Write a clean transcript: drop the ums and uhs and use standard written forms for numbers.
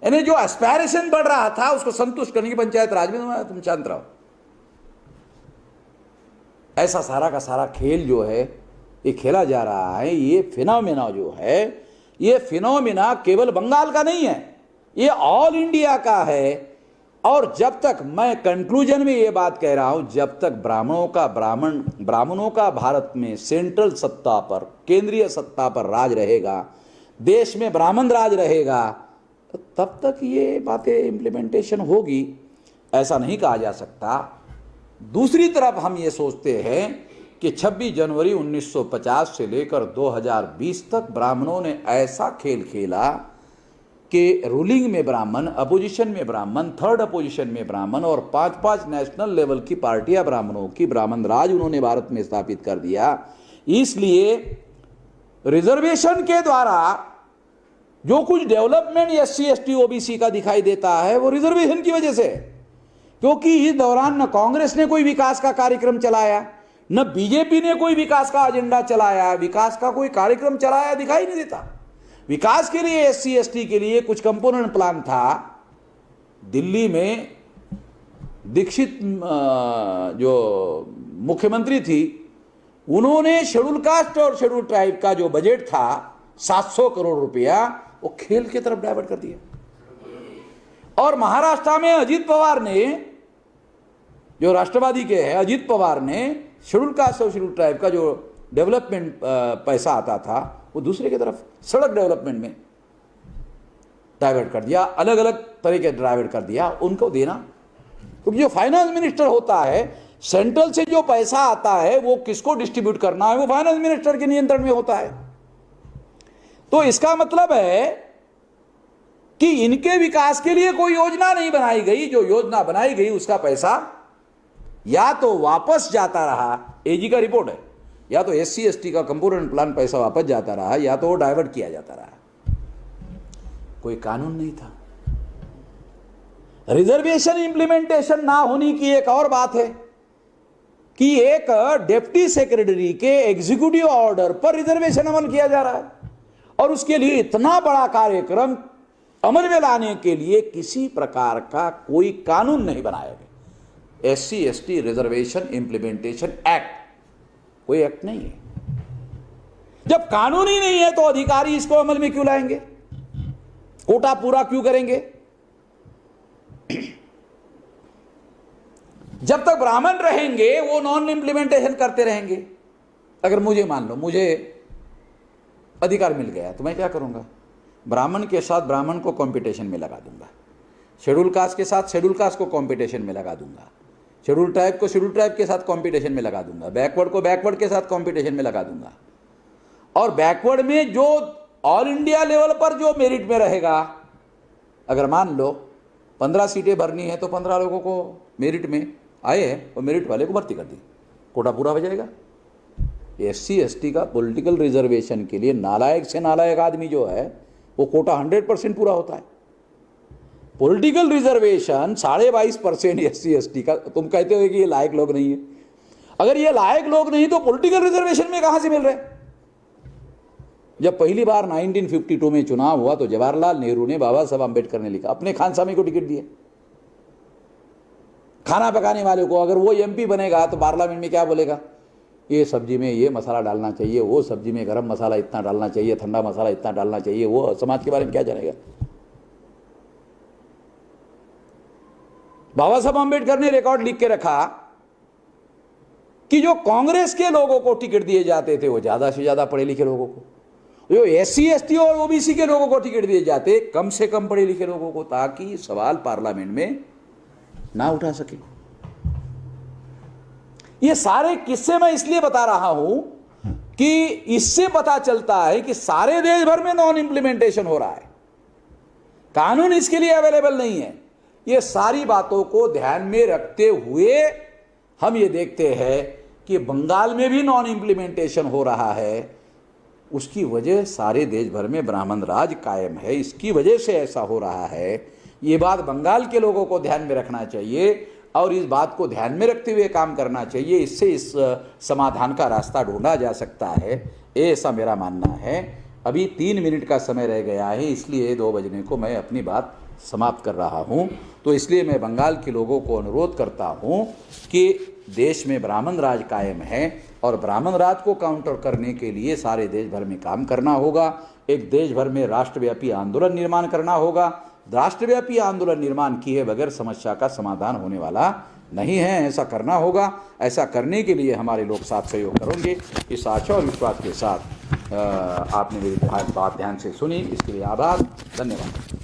यानी जो एस्पायरेशन बढ़ रहा था उसको संतुष्ट करने की पंचायत राज में तुम शांत रहो। ऐसा सारा का सारा खेल जो है ये खेला जा रहा है। ये फिनोमेना जो है, ये फिनोमेना केवल बंगाल का नहीं है, ये ऑल इंडिया का है। और जब तक, मैं कंक्लूजन में ये बात कह रहा हूं, जब तक ब्राह्मणों का भारत में सेंट्रल सत्ता पर, केंद्रीय सत्ता पर राज रहेगा, देश में ब्राह्मण राज रहेगा, तो तब तक ये बातें इम्प्लीमेंटेशन होगी, ऐसा नहीं कहा जा सकता। दूसरी तरफ हम ये सोचते हैं कि 26 जनवरी 1950 से लेकर 2020 तक ब्राह्मणों ने ऐसा खेल खेला कि रूलिंग में ब्राह्मण, अपोजिशन में ब्राह्मण, थर्ड अपोजिशन में ब्राह्मण और 5-5 नेशनल लेवल की पार्टियां ब्राह्मणों की, ब्राह्मण राज उन्होंने भारत में स्थापित कर दिया। इसलिए रिजर्वेशन के द्वारा जो कुछ डेवलपमेंट SC ST OBC का दिखाई देता है वो रिजर्वेशन की वजह से, क्योंकि इस दौरान न कांग्रेस ने कोई विकास का कार्यक्रम चलाया, न बीजेपी ने कोई विकास का एजेंडा चलाया, विकास का कोई कार्यक्रम चलाया दिखाई नहीं देता। विकास के लिए SC ST के लिए कुछ कंपोनेंट प्लान था। दिल्ली में दीक्षित जो मुख्यमंत्री थी, उन्होंने शेड्यूल कास्ट और शेड्यूल ट्राइब का जो बजट था 700 करोड़ रुपया, वो खेल की तरफ डाइवर्ट कर दिया। और महाराष्ट्र में अजीत पवार ने, जो राष्ट्रवादी के हैं, अजीत पवार ने शेड्यूल कास्ट और शेड्यूल ट्राइब का जो डेवलपमेंट पैसा आता था वो दूसरे की तरफ सड़क डेवलपमेंट में डाइवर्ट कर दिया, अलग अलग तरीके डाइवर्ट कर दिया उनको देना। क्योंकि जो फाइनेंस मिनिस्टर होता है, सेंट्रल से जो पैसा आता है वो किसको डिस्ट्रीब्यूट करना है वो फाइनेंस मिनिस्टर के नियंत्रण में होता है। तो इसका मतलब है कि इनके विकास के लिए कोई योजना नहीं बनाई गई, जो योजना बनाई गई उसका पैसा या तो वापस जाता रहा, AG का रिपोर्ट है, या तो SC ST का कंपोनेंट प्लान पैसा वापस जाता रहा, या तो वो डाइवर्ट किया जाता रहा। कोई कानून नहीं था। रिजर्वेशन इंप्लीमेंटेशन ना होने की एक और बात है कि एक डिप्टी सेक्रेटरी के एग्जीक्यूटिव ऑर्डर पर रिजर्वेशन अमल किया जा रहा है, और उसके लिए इतना बड़ा कार्यक्रम अमल में लाने के लिए किसी प्रकार का कोई कानून नहीं बनाया गया। SC ST reservation implementation act कोई एक्ट नहीं है। जब कानून ही नहीं है तो अधिकारी इसको अमल में क्यों लाएंगे, कोटा पूरा क्यों करेंगे? जब तक ब्राह्मण रहेंगे वो नॉन इंप्लीमेंटेशन करते रहेंगे। अगर मुझे मान लो मुझे अधिकार मिल गया तो मैं क्या करूंगा, ब्राह्मण के साथ ब्राह्मण को कंपटीशन में लगा दूंगा, शेड्यूल कास्ट के साथ शेड्यूल कास्ट को कंपटीशन में लगा दूंगा, शेड्यूल ट्राइब को शेड्यूल ट्राइब के साथ कंपटीशन में लगा दूंगा, बैकवर्ड को बैकवर्ड के साथ कंपटीशन में लगा दूंगा। और बैकवर्ड में जो ऑल इंडिया लेवल पर जो मेरिट में रहेगा, अगर मान लो 15 सीटें भरनी है तो 15 लोगों को मेरिट में आए हैं और मेरिट वाले को भर्ती कर दी, कोटा पूरा हो जाएगा। SC ST का पॉलिटिकल रिजर्वेशन के लिए नालायक से नालायक आदमी जो है वो कोटा 100% पूरा होता है। पॉलिटिकल रिजर्वेशन 22.5% SC ST का, तुम कहते हो कि ये लायक लोग नहीं है। अगर ये लायक लोग नहीं तो पॉलिटिकल रिजर्वेशन में कहां से मिल रहे? जब पहली बार 1952 में चुनाव हुआ तो जवाहरलाल नेहरू ने, बाबा साहब अम्बेडकर ने लिखा, अपने खानसामे को टिकट दिए। खाना पकाने वाले को, अगर वो MP बनेगा तो पार्लियामेंट में क्या बोलेगा, ये सब्जी में ये मसाला डालना चाहिए, वो सब्जी में गरम मसाला इतना डालना चाहिए, ठंडा मसाला इतना डालना चाहिए, वो समाज के बारे में क्या जानेगा? बाबा साहब अम्बेडकर ने रिकॉर्ड लिख के रखा कि जो कांग्रेस के लोगों को टिकट दिए जाते थे वो ज्यादा से ज्यादा पढ़े लिखे लोगों को, जो SC ST और OBC के लोगों को टिकट दिए जाते कम से कम पढ़े लिखे लोगों को, ताकि सवाल पार्लियामेंट में ना उठा सके। ये सारे किस्से मैं इसलिए बता रहा हूं कि इससे पता चलता है कि सारे देश भर में नॉन इंप्लीमेंटेशन हो रहा है, कानून इसके लिए अवेलेबल नहीं है। ये सारी बातों को ध्यान में रखते हुए हम ये देखते हैं कि बंगाल में भी नॉन इंप्लीमेंटेशन हो रहा है। उसकी वजह सारे देश भर में ब्राह्मण राज कायम है, इसकी वजह से ऐसा हो रहा है। ये बात बंगाल के लोगों को ध्यान में रखना चाहिए और इस बात को ध्यान में रखते हुए काम करना चाहिए। इससे इस समाधान का रास्ता ढूंढा जा सकता है, ऐसा मेरा मानना है। अभी 3 मिनट का समय रह गया है, इसलिए 2 बजने को मैं अपनी बात समाप्त कर रहा हूं। तो इसलिए मैं बंगाल के लोगों को अनुरोध करता हूं कि देश में ब्राह्मण राज कायम है और ब्राह्मण राज को काउंटर करने के लिए सारे देश भर में काम करना होगा। एक देश भर में राष्ट्रव्यापी आंदोलन निर्माण करना होगा। राष्ट्रव्यापी आंदोलन निर्माण किए बगैर समस्या का समाधान होने वाला नहीं है, ऐसा करना होगा। ऐसा करने के लिए हमारे लोग साथ सहयोग करेंगे। इस आशा और विश्वास के साथ आपने मेरी बात ध्यान से सुनी, इसके लिए आभार, धन्यवाद।